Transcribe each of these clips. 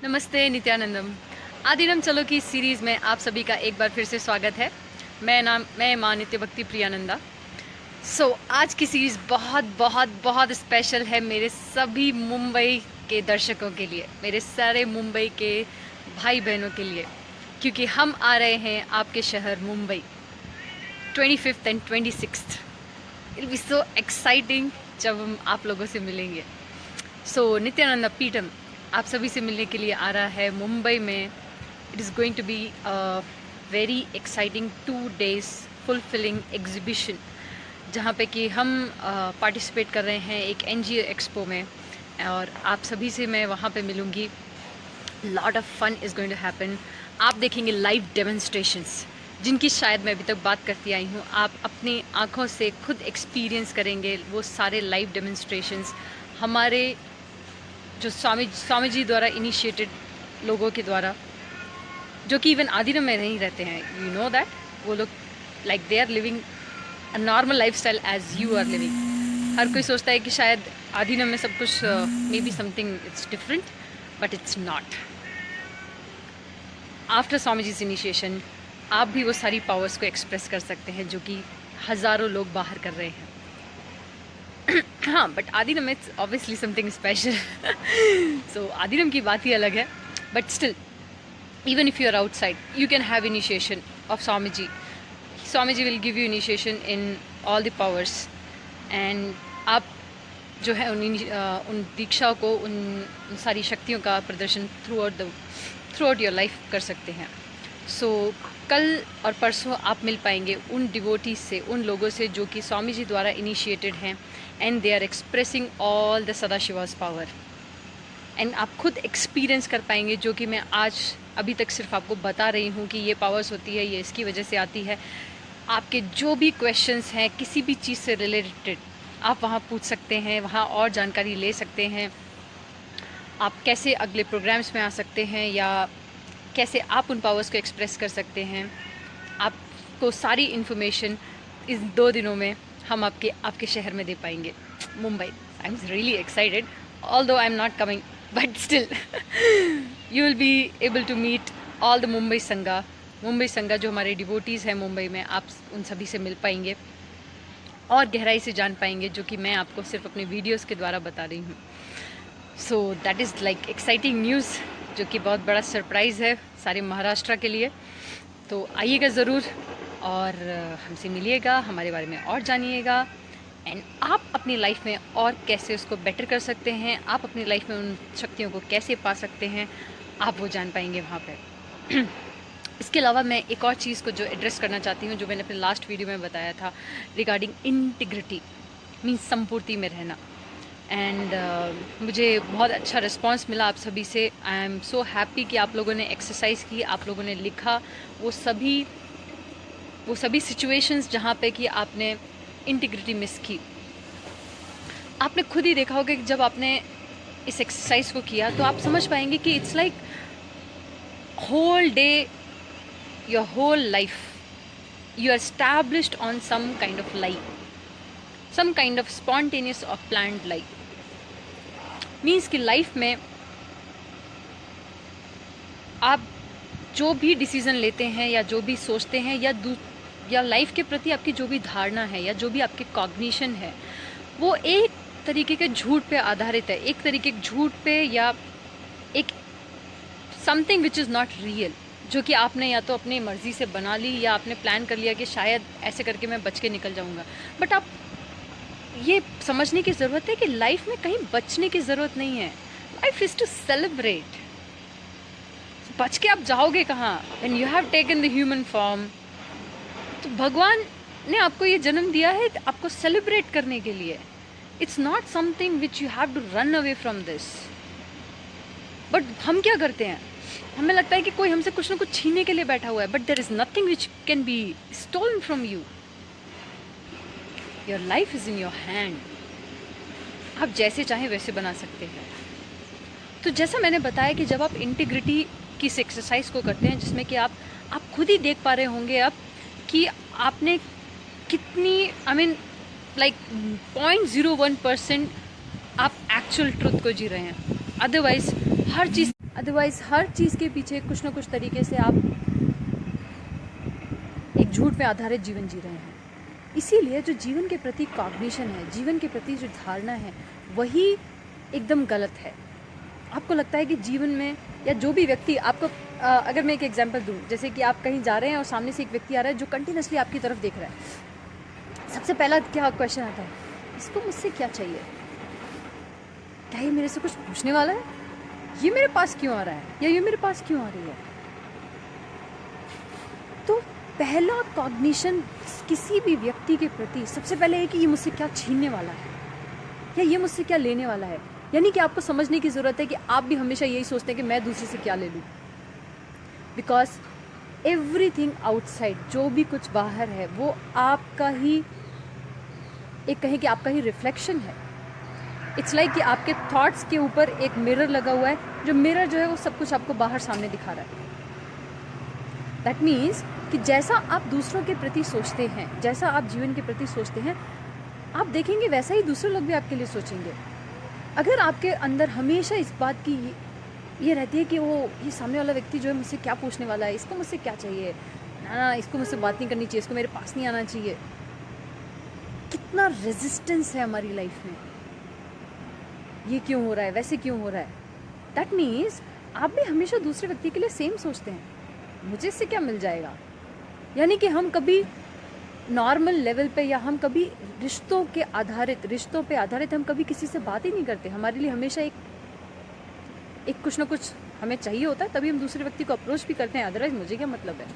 नमस्ते नित्यानंदम। आदिनम चलो की सीरीज़ में आप सभी का एक बार फिर से स्वागत है। मैं माँ नित्य भक्ति प्रियानंदा। आज की सीरीज़ बहुत बहुत बहुत स्पेशल है मेरे सभी मुंबई के दर्शकों के लिए, मेरे सारे मुंबई के भाई बहनों के लिए, क्योंकि हम आ रहे हैं आपके शहर Mumbai 25th and 26th। It be so exciting जब हम आप लोगों से मिलेंगे। नित्यानंदा पीटम आप सभी से मिलने के लिए आ रहा है मुंबई में। It is going to be a very exciting 2 days fulfilling exhibition, जहाँ पे कि हम पार्टिसिपेट कर रहे हैं एक NGO एक्सपो में, और आप सभी से मैं वहाँ पे मिलूँगी। Lot of fun is going to happen. आप देखेंगे लाइव डेमोन्स्ट्रेशंस जिनकी शायद मैं अभी तक बात करती आई हूँ। आप अपनी आँखों से खुद एक्सपीरियंस करेंगे वो सारे लाइव डेमोन्स्ट्रेशंस, हमारे जो स्वामी जी द्वारा इनिशिएटेड लोगों के द्वारा, जो कि इवन आदिनम में नहीं रहते हैं। यू नो दैट वो लोग like they are living a normal lifestyle as you are living. हर कोई सोचता है कि शायद आदिनम में सब कुछ maybe something it's different, but it's not. After Swami ji's initiation आप भी वो सारी पावर्स को एक्सप्रेस कर सकते हैं जो कि हज़ारों लोग बाहर कर रहे हैं। हाँ, but Aadheenam it's obviously something special. Aadheenam की बात ही अलग है, but still even if you're outside you can have initiation of Swamiji. Swamiji will give you initiation in all the powers, and आप जो है उन दीक्षाओं को, उन सारी शक्तियों का प्रदर्शन थ्रू आउट योर लाइफ कर सकते हैं। कल और परसों आप मिल पाएंगे उन डिवोटीज से, उन लोगों से जो कि स्वामी जी द्वारा इनिशिएटेड हैं, and they are expressing all the Sadashiva's power, and आप खुद एक्सपीरियंस कर पाएंगे जो कि मैं आज अभी तक सिर्फ आपको बता रही हूँ कि ये पावर्स होती है, ये इसकी वजह से आती है। आपके जो भी क्वेश्चंस हैं किसी भी चीज़ से रिलेटेड आप वहाँ पूछ सकते हैं, वहाँ और जानकारी ले सकते हैं। आप कैसे अगले प्रोग्राम्स में आ सकते हैं, या कैसे आप उन पावर्स को एक्सप्रेस कर सकते हैं, आपको सारी इन्फॉर्मेशन इस 2 दिनों में हम आपके शहर में दे पाएंगे, Mumbai. I am really excited, although I'm not coming, but still you will be able to meet all the Mumbai संघा जो हमारे डिवोटीज़ हैं मुंबई में। आप उन सभी से मिल पाएंगे और गहराई से जान पाएंगे जो कि मैं आपको सिर्फ अपने वीडियोस के द्वारा बता रही हूँ। That is like exciting news, जो कि बहुत बड़ा सरप्राइज़ है सारे महाराष्ट्र के लिए। तो आइएगा ज़रूर और हमसे मिलिएगा, हमारे बारे में और जानिएगा, एंड आप अपनी लाइफ में और कैसे उसको बेटर कर सकते हैं, आप अपनी लाइफ में उन शक्तियों को कैसे पा सकते हैं, आप वो जान पाएंगे वहाँ पे। इसके अलावा मैं एक और चीज़ को जो एड्रेस करना चाहती हूँ, जो मैंने अपने लास्ट वीडियो में बताया था रिगार्डिंग इंटीग्रिटी, मीन्स संपूर्ति में रहना। एंड मुझे बहुत अच्छा रिस्पांस मिला आप सभी से। आई एम सो हैप्पी कि आप लोगों ने एक्सरसाइज की, आप लोगों ने लिखा वो सभी सिचुएशंस जहाँ पे कि आपने इंटीग्रिटी मिस की। आपने खुद ही देखा होगा कि जब आपने इस एक्सरसाइज को किया तो आप समझ पाएंगे कि it's like whole day, your whole life you are established on some kind of lie, some kind of spontaneous और प्लान्ड लाई। मीन्स कि लाइफ में आप जो भी डिसीजन लेते हैं या जो भी सोचते हैं, या लाइफ के प्रति आपकी जो भी धारणा है या जो भी आपकी कॉग्निशन है, वो एक तरीके के झूठ पे आधारित है, एक तरीके के झूठ पे, या एक something which is not real, जो कि आपने या तो अपनी मर्जी से बना ली, या आपने प्लान कर लिया कि शायद ऐसे करके मैं बच के निकल जाऊंगा। बट आप ये समझने की ज़रूरत है कि लाइफ में कहीं बचने की ज़रूरत नहीं है। Life is to celebrate. बच के आप जाओगे कहाँ? When you have taken the human form, तो भगवान ने आपको ये जन्म दिया है आपको सेलिब्रेट करने के लिए। It's not something which you have to run away from this. But हम क्या करते हैं, हमें लगता है कि कोई हमसे कुछ ना कुछ छीनने के लिए बैठा हुआ है, but there is nothing which can be stolen from you. Your life is in your hand. आप जैसे चाहें वैसे बना सकते हैं। तो जैसा मैंने बताया कि जब आप इंटीग्रिटी की इस एक्सरसाइज को करते हैं, जिसमें कि आप खुद ही देख पा रहे होंगे अब कि आपने कितनी, आई मीन लाइक 0.01% आप एक्चुअल ट्रुथ को जी रहे हैं। अदरवाइज हर चीज़ अदरवाइज़ हर चीज़ के पीछे कुछ ना कुछ तरीके से आप एक झूठ पे आधारित जीवन जी रहे हैं। इसीलिए जो जीवन के प्रति कॉग्निशन है, जीवन के प्रति जो धारणा है, वही एकदम गलत है। आपको लगता है कि जीवन में या जो भी व्यक्ति आपको अगर मैं एक एग्जांपल दूं, जैसे कि आप कहीं जा रहे हैं और सामने से एक व्यक्ति आ रहा है जो कंटिन्यूसली आपकी तरफ देख रहा है, सबसे पहला क्या क्वेश्चन आता है, इसको मुझसे क्या चाहिए? क्या ये मेरे से कुछ पूछने वाला है? ये मेरे पास क्यों आ रहा है या ये मेरे पास क्यों आ रही है? तो पहला कॉग्निशन किसी भी व्यक्ति के प्रति सबसे पहले है कि ये मुझसे क्या छीनने वाला है या ये मुझसे क्या लेने वाला है। यानी कि आपको समझने की ज़रूरत है कि आप भी हमेशा यही सोचते हैं कि मैं दूसरे से क्या ले लूँ, बिकॉज एवरीथिंग आउटसाइड, जो भी कुछ बाहर है, वो आपका ही एक कहें कि आपका ही रिफ्लेक्शन है। इट्स लाइक कि आपके थॉट्स के ऊपर एक मिरर लगा हुआ है, जो मिरर जो है वो सब कुछ आपको बाहर सामने दिखा रहा है। दैट मीन्स कि जैसा आप दूसरों के प्रति सोचते हैं, जैसा आप जीवन के प्रति सोचते हैं, आप देखेंगे वैसा ही दूसरे लोग भी आपके लिए सोचेंगे। अगर आपके अंदर हमेशा इस बात की ये रहती है कि ये सामने वाला व्यक्ति जो है मुझसे क्या पूछने वाला है, इसको मुझसे क्या चाहिए, ना इसको मुझसे बात नहीं करनी चाहिए, इसको मेरे पास नहीं आना चाहिए। कितना रेजिस्टेंस है हमारी लाइफ में, ये क्यों हो रहा है, वैसे क्यों हो रहा है। दैट मीन्स आप भी हमेशा दूसरे व्यक्ति के लिए सेम सोचते हैं, मुझे इससे क्या मिल जाएगा। यानी कि हम कभी नॉर्मल लेवल पे या हम कभी रिश्तों पे आधारित हम कभी किसी से बात ही नहीं करते। हमारे लिए हमेशा एक कुछ ना कुछ हमें चाहिए होता है, तभी हम दूसरे व्यक्ति को अप्रोच भी करते हैं, अदरवाइज मुझे क्या मतलब है।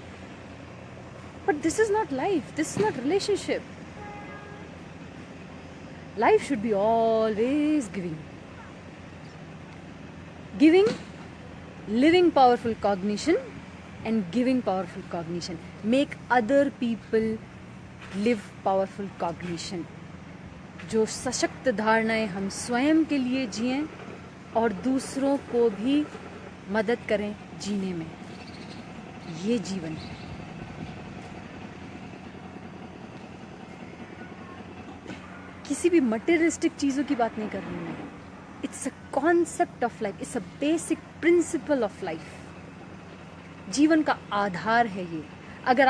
But this is not life, this is not relationship. Life should be always giving, living powerful cognition and giving powerful cognition. Make other people live powerful cognition. जो सशक्त धारणाएं हम स्वयं के लिए जिएं और दूसरों को भी मदद करें जीने में, ये जीवन है। किसी भी मटेरियलिस्टिक चीज़ों की बात नहीं कर रही मैं। It's a concept of life, it's a basic principle of life. जीवन का आधार है ये। अगर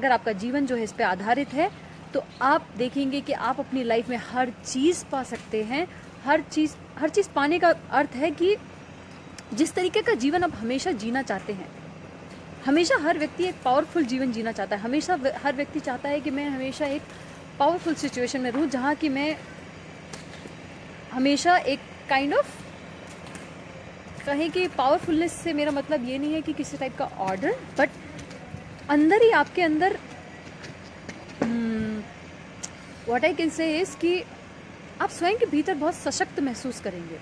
आपका जीवन जो है इस पे आधारित है, तो आप देखेंगे कि आप अपनी लाइफ में हर चीज़ पा सकते हैं। हर चीज़ पाने का अर्थ है कि जिस तरीके का जीवन आप हमेशा जीना चाहते हैं, हमेशा हर व्यक्ति एक पावरफुल जीवन जीना चाहता है। हमेशा हर व्यक्ति चाहता है कि मैं हमेशा एक पावरफुल सिचुएशन में रहूं, जहाँ कि मैं हमेशा एक काइंड ऑफ कहें कि पावरफुलनेस से मेरा मतलब ये नहीं है कि किसी टाइप का ऑर्डर, बट अंदर ही आपके अंदर what I can say is कि आप स्वयं के भीतर बहुत सशक्त महसूस करेंगे,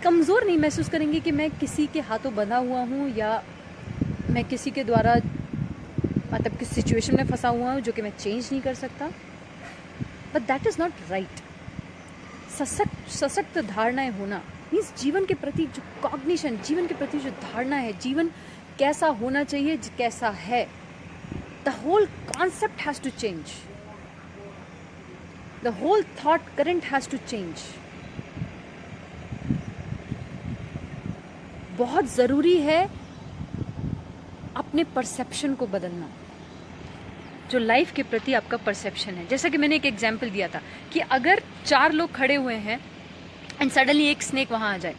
कमज़ोर नहीं महसूस करेंगे कि मैं किसी के हाथों बंधा हुआ हूँ या मैं किसी के द्वारा मतलब किस सिचुएशन में फंसा हुआ हूँ जो कि मैं चेंज नहीं कर सकता। But that is not right. सशक्त धारणाएं होना मीन्स जीवन के प्रति जो कॉग्निशन, जीवन के प्रति जो धारणा है, जीवन कैसा होना चाहिए, कैसा है, the whole concept has to change, the whole thought current has to change. बहुत ज़रूरी है अपने परसेप्शन को बदलना, जो लाइफ के प्रति आपका परसेप्शन है। जैसा कि मैंने एक एग्जाम्पल दिया था कि अगर 4 लोग खड़े हुए हैं एंड सडनली एक स्नेक वहाँ आ जाए,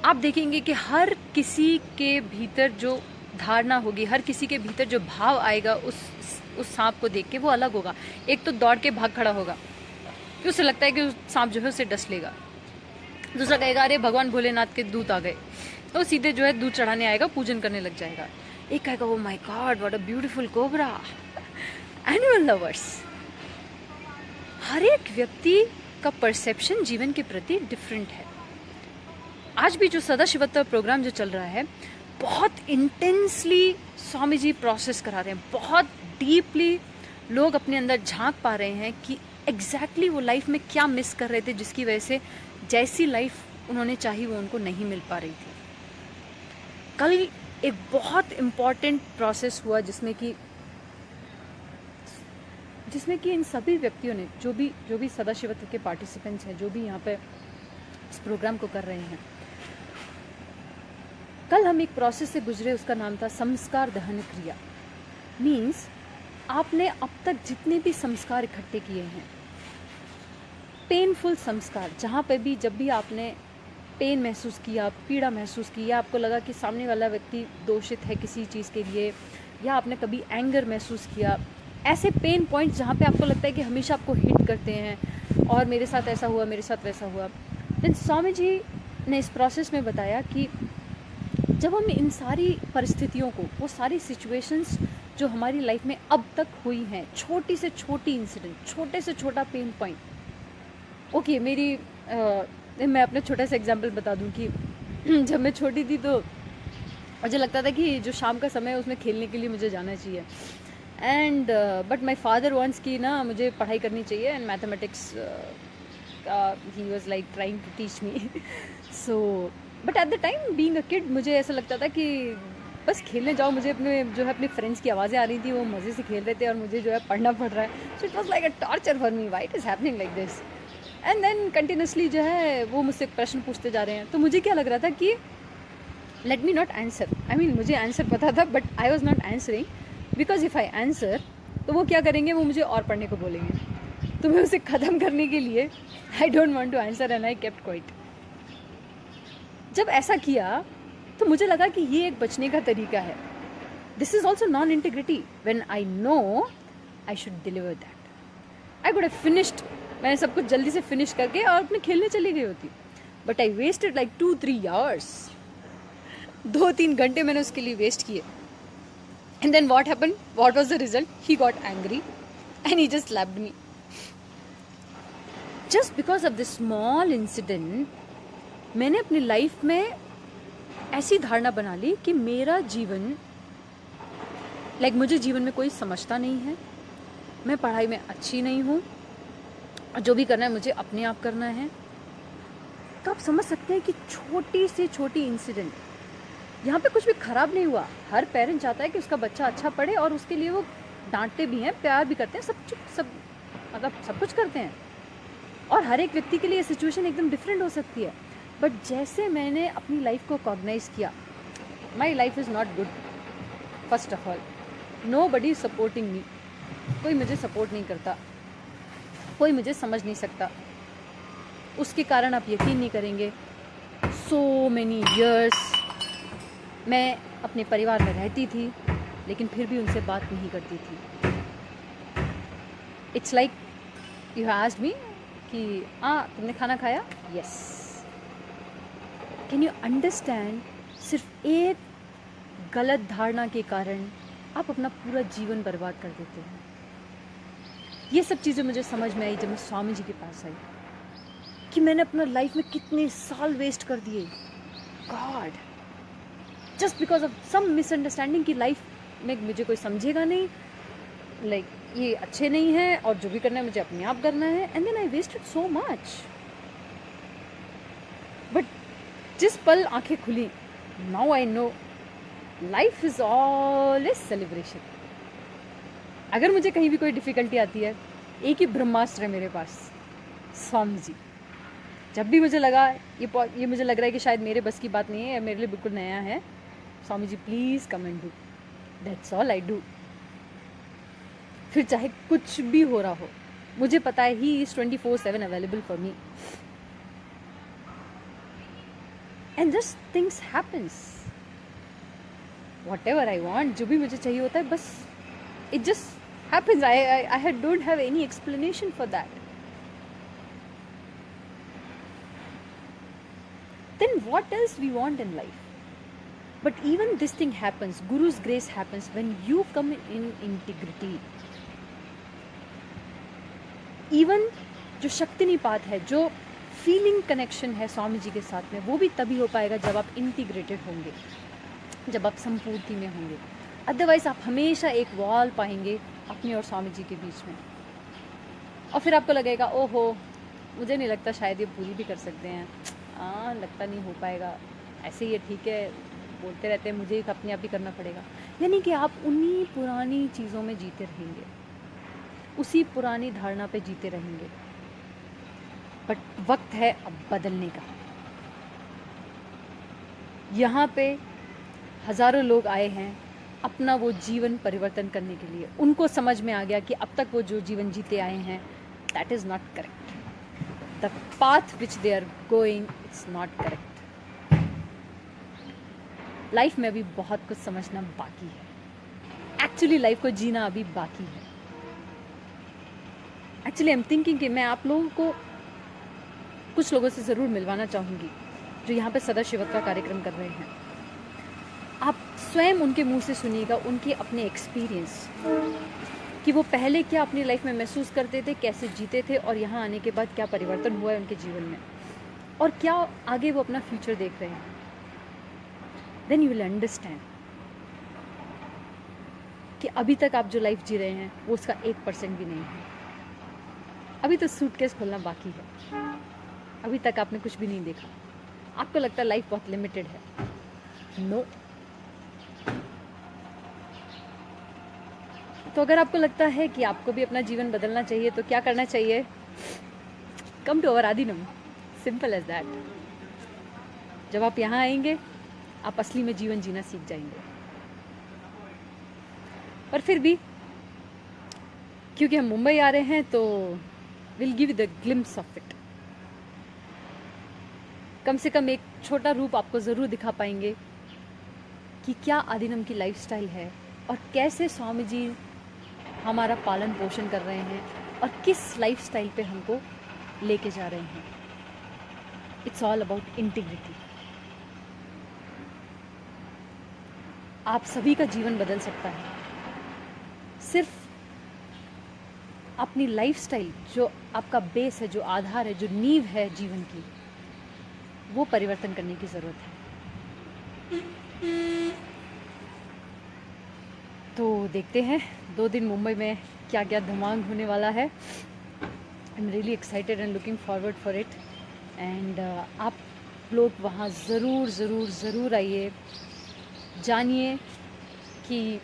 आप देखेंगे कि हर किसी के भीतर जो धारणा होगी, हर किसी के भीतर जो भाव आएगा उस सांप को देख के, वो अलग होगा। एक तो दौड़ के भाग खड़ा होगा कि उसे लगता है कि सांप जो है उसे डस लेगा। दूसरा कहेगा अरे भगवान भोलेनाथ के दूत आ गए, तो सीधे जो है दूध चढ़ाने आएगा, पूजन करने लग जाएगा। एक कहेगा oh my God what a beautiful cobra. Animal lovers, हर एक व्यक्ति का परसेप्शन जीवन के प्रति डिफरेंट है। आज भी जो सदाशिवोत्तर प्रोग्राम जो चल रहा है, बहुत इंटेंसली स्वामी जी प्रोसेस करा रहे हैं, बहुत डीपली लोग अपने अंदर झांक पा रहे हैं कि एग्जैक्टली वो लाइफ में क्या मिस कर रहे थे, जिसकी वजह से जैसी लाइफ उन्होंने चाही वो उनको नहीं मिल पा रही थी। कल एक बहुत इम्पॉर्टेंट प्रोसेस हुआ जिसमें कि इन सभी व्यक्तियों ने, जो भी सदाशिवोत्तर के पार्टिसिपेंट्स हैं, जो भी यहाँ पे इस प्रोग्राम को कर रहे हैं, कल हम एक प्रोसेस से गुजरे, उसका नाम था संस्कार दहन क्रिया। मीन्स आपने अब तक जितने भी संस्कार इकट्ठे किए हैं, पेनफुल संस्कार, जहाँ पे भी जब भी आपने पेन महसूस किया, पीड़ा महसूस की, या आपको लगा कि सामने वाला व्यक्ति दोषित है किसी चीज़ के लिए, या आपने कभी एंगर महसूस किया, ऐसे पेन पॉइंट्स जहाँ पे आपको लगता है कि हमेशा आपको हिट करते हैं और मेरे साथ ऐसा हुआ, मेरे साथ वैसा हुआ, देन स्वामी जी ने इस प्रोसेस में बताया कि जब हम इन सारी परिस्थितियों को, वो सारी सिचुएशंस जो हमारी लाइफ में अब तक हुई हैं, छोटी से छोटी इंसिडेंट, छोटे से छोटा पेन पॉइंट, ओके मैं अपना छोटा सा एग्जांपल बता दूं कि जब मैं छोटी थी तो मुझे लगता था कि जो शाम का समय है उसमें खेलने के लिए मुझे जाना चाहिए, and but my father wants कि ना मुझे पढ़ाई करनी चाहिए, एंड मैथमेटिक्स ही was like trying to teach me. So but at the time being a kid मुझे ऐसा लगता था कि बस खेलने जाओ, मुझे अपने फ्रेंड्स की आवाज़ें आ रही थी, वो मज़े से खेल रहे थे और मुझे जो है पढ़ना पड़ रहा है। So it was like a torture for me, why it is happening like this, and then continuously जो है वो मुझसे प्रश्न पूछते जा रहे हैं। तो मुझे क्या लग रहा था कि let me not answer, I mean मुझे आंसर पता था but I was not answering, because if I answer तो वो क्या करेंगे, वो मुझे और पढ़ने को बोलेंगे। तो मैं उसे ख़त्म करने के लिए I don't want to answer and I kept quiet. जब ऐसा किया तो मुझे लगा कि ये एक बचने का तरीका है। This is also non integrity, when I know I should deliver that. I could have finished, मैंने सब कुछ जल्दी से फिनिश करके और अपने खेलने चली गई होती, but I wasted like 2-3 hours, 2-3 घंटे मैंने उसके लिए वेस्ट किए। And then what happened, what was the result, he got angry and he just slapped me just because of this small incident. मैंने अपनी लाइफ में ऐसी धारणा बना ली कि मेरा जीवन, लाइक मुझे जीवन में कोई समझता नहीं है, मैं पढ़ाई में अच्छी नहीं हूँ, और जो भी करना है मुझे अपने आप करना है। तो आप समझ सकते हैं कि छोटी से छोटी इंसिडेंट, यहाँ पे कुछ भी खराब नहीं हुआ। हर पेरेंट चाहता है कि उसका बच्चा अच्छा पढ़े और उसके लिए वो डांटते भी हैं, प्यार भी करते हैं, सब कुछ करते हैं, और हर एक व्यक्ति के लिए ये सिचुएशन एकदम डिफरेंट हो सकती है। बट जैसे मैंने अपनी लाइफ को कॉग्नाइज किया, my life is not good, first of all nobody is supporting me, कोई मुझे सपोर्ट नहीं करता, कोई मुझे समझ नहीं सकता। उसके कारण आप यकीन नहीं करेंगे, सो मेनी ईयर्स मैं अपने परिवार में रहती थी लेकिन फिर भी उनसे बात नहीं करती थी। It's like you have asked me कि तुमने खाना खाया, यस। कैन यू अंडरस्टैंड, सिर्फ एक गलत धारणा के कारण आप अपना पूरा जीवन बर्बाद कर देते हैं। ये सब चीज़ें मुझे समझ में आई जब मैं स्वामी जी के पास आई, कि मैंने अपना लाइफ में कितने साल वेस्ट कर दिए, God, just because of some misunderstanding की लाइफ में मुझे कोई समझेगा नहीं, लाइक ये अच्छे नहीं है और जो भी करना है मुझे अपने आप करना है, and then I wasted so much. But जिस पल आंखें खुली, now I know life is always celebration. अगर मुझे कहीं भी कोई डिफ़िकल्टी आती है, एक ही ब्रह्मास्त्र है मेरे पास, स्वामी जी। जब भी मुझे लगा ये मुझे लग रहा है कि शायद मेरे बस की बात नहीं है, मेरे लिए बिल्कुल नया है, Swami ji please come and do, that's all I do. फिर चाहे कुछ भी हो रहा हो, मुझे पता है he is 24/7 available for me, and just things happens, whatever I want, जो भी मुझे चाहिए होता है, बस it just happens. I don't have any explanation for that. Then what else we want in life? But even this thing happens, Guru's grace happens when you come in integrity. Even जो शक्ति निपात है, जो feeling connection है स्वामी जी के साथ में, वो भी तभी हो पाएगा जब आप इंटीग्रेटेड होंगे, जब आप संपूर्ति में होंगे। अदरवाइज आप हमेशा एक वॉल पाएंगे अपने और स्वामी जी के बीच में, और फिर आपको लगेगा ओहो मुझे नहीं लगता शायद ये पूरी भी कर सकते हैं, लगता नहीं हो पाएगा, ऐसे ही है, ठीक है, बोलते रहते हैं, मुझे अपने आप ही करना पड़ेगा। यानी कि आप उन्हीं पुरानी चीज़ों में जीते रहेंगे, उसी पुरानी धारणा पे जीते रहेंगे। बट वक्त है अब बदलने का। यहाँ पे हज़ारों लोग आए हैं अपना वो जीवन परिवर्तन करने के लिए। उनको समझ में आ गया कि अब तक वो जो जीवन जीते आए हैं, that is not correct, the path which they are going, it's not correct. Life में अभी बहुत कुछ समझना बाकी है, एक्चुअली लाइफ को जीना अभी बाकी है। एक्चुअली आई एम थिंकिंग कि मैं आप लोगों को कुछ लोगों से ज़रूर मिलवाना चाहूँगी जो यहाँ पे सदाशिवक का कार्यक्रम कर रहे हैं। आप स्वयं उनके मुंह से सुनिएगा उनके अपने एक्सपीरियंस, कि वो पहले क्या अपनी लाइफ में महसूस करते थे, कैसे जीते थे, और यहाँ आने के बाद क्या परिवर्तन हुआ है उनके जीवन में, और क्या आगे वो अपना फ्यूचर देख रहे हैं। देन यू विल अंडरस्टैंड कि अभी तक आप जो लाइफ जी रहे हैं वो उसका 1% भी नहीं है। अभी तो सूटकेस खोलना बाकी है, अभी तक आपने कुछ भी नहीं देखा। आपको लगता है लाइफ बहुत लिमिटेड है। नो। तो अगर आपको लगता है कि आपको भी अपना जीवन बदलना चाहिए तो क्या करना चाहिए? Come to our Aadheenam, simple as that. जब आप यहाँ आएंगे आप असली में जीवन जीना सीख जाएंगे। पर फिर भी क्योंकि हम मुंबई आ रहे हैं तो will give the glimpse of it. कम से कम एक छोटा रूप आपको ज़रूर दिखा पाएंगे कि क्या आदिनम की लाइफस्टाइल है और कैसे स्वामी जी हमारा पालन पोषण कर रहे हैं और किस लाइफस्टाइल पे हमको लेके जा रहे हैं। It's all about integrity. आप सभी का जीवन बदल सकता है, सिर्फ अपनी लाइफस्टाइल जो आपका बेस है, जो आधार है, जो नींव है जीवन की, वो परिवर्तन करने की ज़रूरत है। तो देखते हैं 2 दिन मुंबई में क्या क्या धमाल होने वाला है। I am really excited and looking forward for it. And आप लोग वहाँ ज़रूर ज़रूर ज़रूर आइए, जानिए कि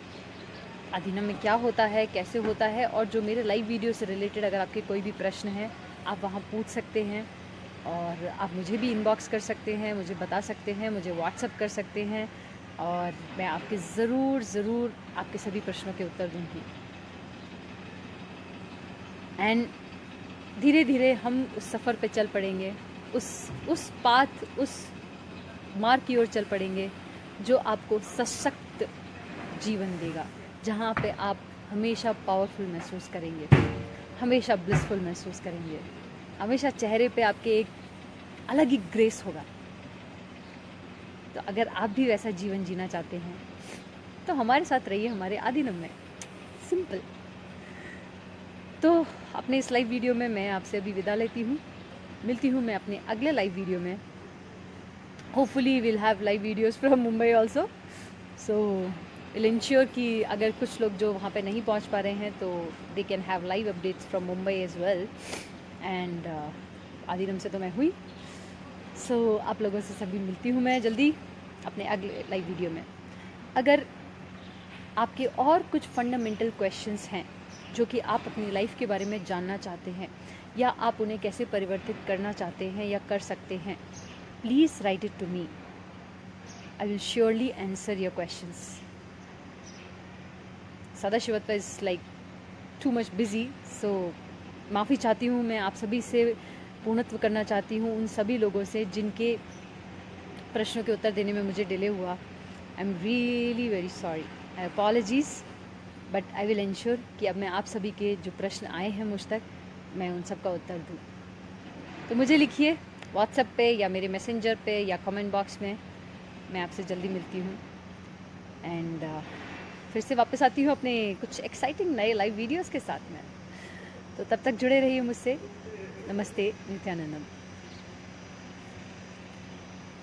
आदिनम में क्या होता है, कैसे होता है। और जो मेरे लाइव वीडियो से रिलेटेड अगर आपके कोई भी प्रश्न है आप वहाँ पूछ सकते हैं, और आप मुझे भी इनबॉक्स कर सकते हैं, मुझे बता सकते हैं, मुझे व्हाट्सअप कर सकते हैं, और मैं आपके ज़रूर आपके सभी प्रश्नों के उत्तर दूंगी। एंड धीरे धीरे हम उस सफ़र पे चल पड़ेंगे, उस पाथ, उस मार्ग की ओर चल पड़ेंगे जो आपको सशक्त जीवन देगा, जहाँ पे आप हमेशा पावरफुल महसूस करेंगे, हमेशा ब्लिसफुल महसूस करेंगे, हमेशा चेहरे पे आपके एक अलग ही ग्रेस होगा। तो अगर आप भी वैसा जीवन जीना चाहते हैं तो हमारे साथ रहिए हमारे आदिनम में, सिंपल। तो अपने इस लाइव वीडियो में मैं आपसे अभी विदा लेती हूँ। मिलती हूँ मैं अपने अगले लाइव वीडियो में। Hopefully will have live videos from Mumbai also, so will ensure कि अगर कुछ लोग जो वहाँ पे नहीं पहुँच पा रहे हैं तो they can have live updates from Mumbai as well. And Aadheenam से तो मैं हुई, सो आप लोगों से सभी मिलती हूँ मैं जल्दी अपने अगले लाइव वीडियो में। अगर आपके और कुछ फंडामेंटल क्वेश्चंस हैं जो कि आप अपनी लाइफ के बारे में जानना चाहते हैं, या आप उन्हें कैसे परिवर्तित करना चाहते हैं या कर सकते हैं, please write it to me. I will surely answer your questions. सदाशिवत्व is like too much busy, so माफ़ी चाहती हूँ। मैं आप सभी से पूर्णत्व करना चाहती हूँ, उन सभी लोगों से जिनके प्रश्नों के उत्तर देने में मुझे डिले हुआ। I am really very sorry, I apologies, but I will ensure कि अब मैं आप सभी के जो प्रश्न आए हैं मुझ तक, मैं उन सब का उत्तर दूँ। तो मुझे लिखिए व्हाट्सएप पे या मेरे मैसेंजर पे या कमेंट बॉक्स में। मैं आपसे जल्दी मिलती हूँ एंड फिर से वापस आती हूँ अपने कुछ एक्साइटिंग नए लाइव वीडियोस के साथ में। तो तब तक जुड़े रहिए मुझसे। नमस्ते, नित्यानंदम।